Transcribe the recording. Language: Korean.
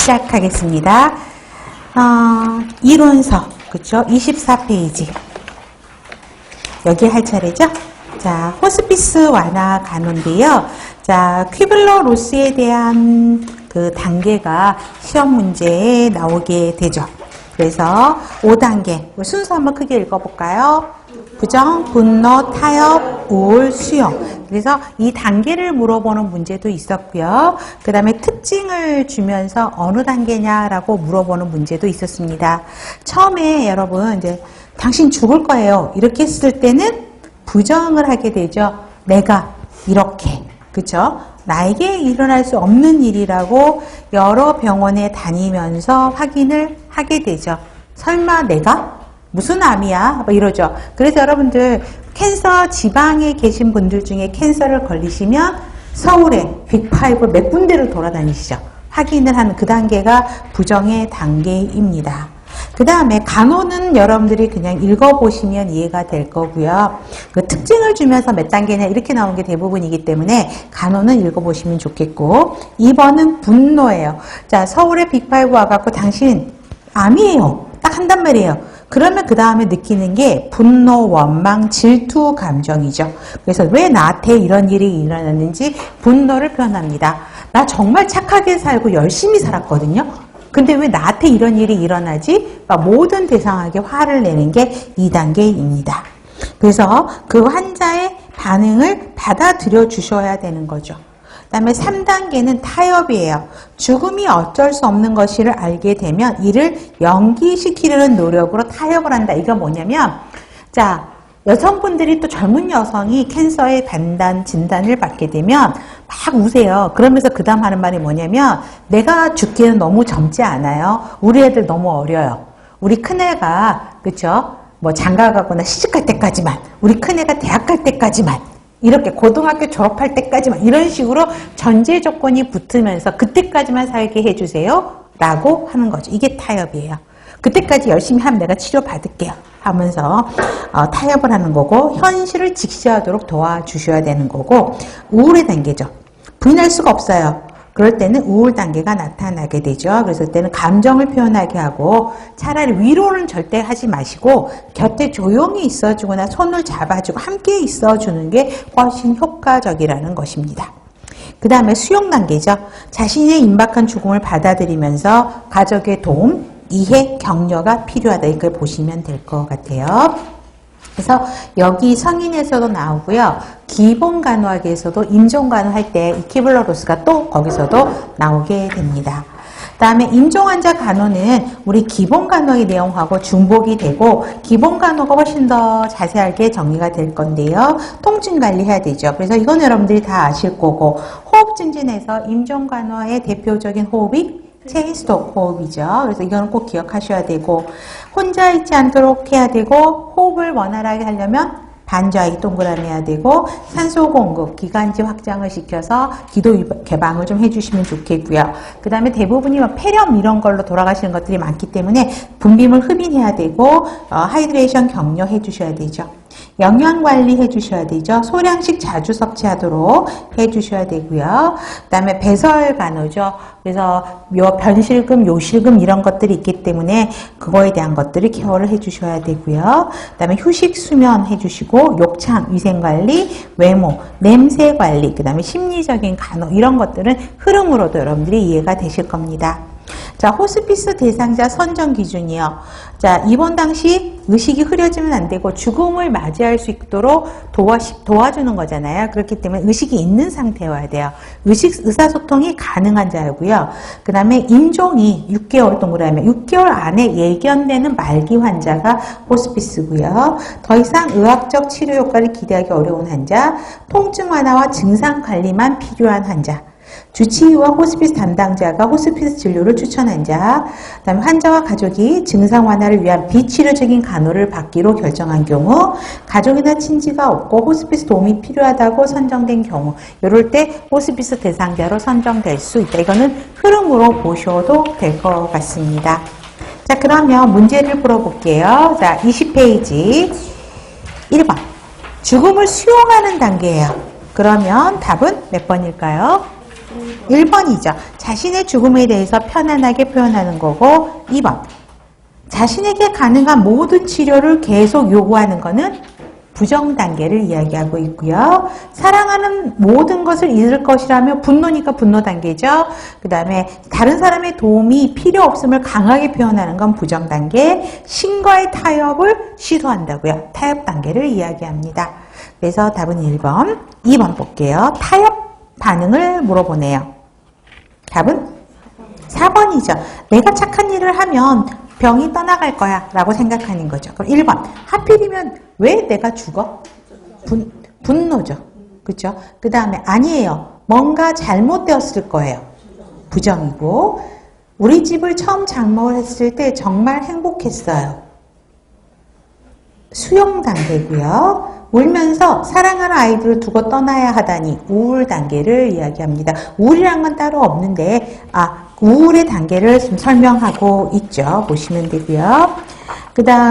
시작하겠습니다. 이론서, 그쵸? 24페이지. 여기 할 차례죠? 자, 호스피스 완화 간호인데요. 자, 퀴블러-로스에 대한 그 단계가 시험 문제에 나오게 되죠. 그래서 5단계. 순서 한번 크게 읽어볼까요? 부정, 분노, 타협, 우울, 수용. 그래서 이 단계를 물어보는 문제도 있었고요. 그 다음에 특징을 주면서 어느 단계냐라고 물어보는 문제도 있었습니다. 처음에 여러분 이제 당신 죽을 거예요. 이렇게 했을 때는 부정을 하게 되죠. 내가 이렇게. 그쵸? 나에게 일어날 수 없는 일이라고 여러 병원에 다니면서 확인을 하게 되죠. 설마 내가? 무슨 암이야? 뭐 이러죠. 그래서 여러분들 캔서 지방에 계신 분들 중에 캔서를 걸리시면 서울에 빅5 몇 군데를 돌아다니시죠. 확인을 하는 그 단계가 부정의 단계입니다. 그 다음에 간호는 여러분들이 그냥 읽어보시면 이해가 될 거고요. 그 특징을 주면서 몇 단계냐 이렇게 나오는 게 대부분이기 때문에 간호는 읽어보시면 좋겠고 2번은 분노예요. 자, 서울에 빅5 와갖고 당신 암이에요. 딱 한단 말이에요. 그러면 그 다음에 느끼는 게 분노, 원망, 질투 감정이죠. 그래서 왜 나한테 이런 일이 일어났는지 분노를 표현합니다. 나 정말 착하게 살고 열심히 살았거든요. 근데 왜 나한테 이런 일이 일어나지? 모든 대상에게 화를 내는 게 2단계입니다. 그래서 그 환자의 반응을 받아들여 주셔야 되는 거죠. 그 다음에 3단계는 타협이에요. 죽음이 어쩔 수 없는 것을 알게 되면 이를 연기시키려는 노력으로 타협을 한다. 이거 뭐냐면, 자, 여성분들이 또 젊은 여성이 캔서의 진단을 받게 되면 막 우세요. 그러면서 그 다음 하는 말이 뭐냐면, 내가 죽기는 너무 젊지 않아요. 우리 애들 너무 어려요. 우리 큰애가, 그쵸? 뭐 장가 가거나 시집갈 때까지만, 우리 큰애가 대학 갈 때까지만, 이렇게 고등학교 졸업할 때까지만 이런 식으로 전제 조건이 붙으면서 그때까지만 살게 해주세요 라고 하는 거죠. 이게 타협이에요. 그때까지 열심히 하면 내가 치료받을게요 하면서 타협을 하는 거고 현실을 직시하도록 도와주셔야 되는 거고 우울의 단계죠. 부인할 수가 없어요. 그럴 때는 우울 단계가 나타나게 되죠. 그래서 그때는 감정을 표현하게 하고 차라리 위로는 절대 하지 마시고 곁에 조용히 있어주거나 손을 잡아주고 함께 있어주는 게 훨씬 효과적이라는 것입니다. 그 다음에 수용 단계죠. 자신의 임박한 죽음을 받아들이면서 가족의 도움, 이해, 격려가 필요하다. 이걸 보시면 될 것 같아요. 그래서 여기 성인에서도 나오고요. 기본 간호학에서도 임종 간호할 때 이 퀴블러-로스가 또 거기서도 나오게 됩니다. 그 다음에 임종 환자 간호는 우리 기본 간호의 내용하고 중복이 되고 기본 간호가 훨씬 더 자세하게 정리가 될 건데요. 통증 관리해야 되죠. 그래서 이건 여러분들이 다 아실 거고 호흡 증진에서 임종 간호의 대표적인 호흡이 체인스톡 호흡이죠. 그래서 이거는 꼭 기억하셔야 되고 혼자 있지 않도록 해야 되고 호흡을 원활하게 하려면 반좌익 동그라미 해야 되고 산소 공급, 기관지 확장을 시켜서 기도 개방을 좀 해주시면 좋겠고요. 그 다음에 대부분이 폐렴 이런 걸로 돌아가시는 것들이 많기 때문에 분비물 흡인해야 되고 하이드레이션 격려해 주셔야 되죠. 영양관리 해주셔야 되죠. 소량씩 자주 섭취하도록 해주셔야 되고요. 그 다음에 배설 간호죠. 그래서 변실금, 요실금 이런 것들이 있기 때문에 그거에 대한 것들을 케어를 해주셔야 되고요. 그 다음에 휴식, 수면 해주시고 욕창, 위생관리, 외모, 냄새관리, 그 다음에 심리적인 간호 이런 것들은 흐름으로도 여러분들이 이해가 되실 겁니다. 자, 호스피스 대상자 선정 기준이요. 자, 입원 당시 의식이 흐려지면 안 되고 죽음을 맞이할 수 있도록 도와주는 거잖아요. 그렇기 때문에 의식이 있는 상태여야 돼요. 의사소통이 가능한 자고요. 그 다음에 임종이 6개월 동그라미 6개월 안에 예견되는 말기 환자가 호스피스고요. 더 이상 의학적 치료 효과를 기대하기 어려운 환자, 통증 완화와 증상 관리만 필요한 환자, 주치의와 호스피스 담당자가 호스피스 진료를 추천한 자, 그다음에 환자와 가족이 증상 완화를 위한 비치료적인 간호를 받기로 결정한 경우, 가족이나 친지가 없고 호스피스 도움이 필요하다고 선정된 경우, 이럴 때 호스피스 대상자로 선정될 수 있다. 이거는 흐름으로 보셔도 될 것 같습니다. 자, 그러면 문제를 풀어볼게요. 자, 20페이지 1번. 죽음을 수용하는 단계예요. 그러면 답은 몇 번일까요? 1번이죠. 자신의 죽음에 대해서 편안하게 표현하는 거고 2번. 자신에게 가능한 모든 치료를 계속 요구하는 거는 부정 단계를 이야기하고 있고요. 사랑하는 모든 것을 잃을 것이라며 분노니까 분노 단계죠. 그 다음에 다른 사람의 도움이 필요 없음을 강하게 표현하는 건 부정 단계. 신과의 타협을 시도한다고요. 타협 단계를 이야기합니다. 그래서 답은 1번. 2번 볼게요. 타협 반응을 물어보네요. 답은 4번이죠. 내가 착한 일을 하면 병이 떠나갈 거야 라고 생각하는 거죠. 그럼 1번. 하필이면 왜 내가 죽어? 분노죠. 그죠? 그 다음에 아니에요. 뭔가 잘못되었을 거예요. 부정이고. 우리 집을 처음 장모했을 때 정말 행복했어요. 수용 단계고요. 울면서 사랑하는 아이들을 두고 떠나야 하다니 우울 단계를 이야기합니다. 우울이란 건 따로 없는데 우울의 단계를 좀 설명하고 있죠. 보시면 되고요. 그 다음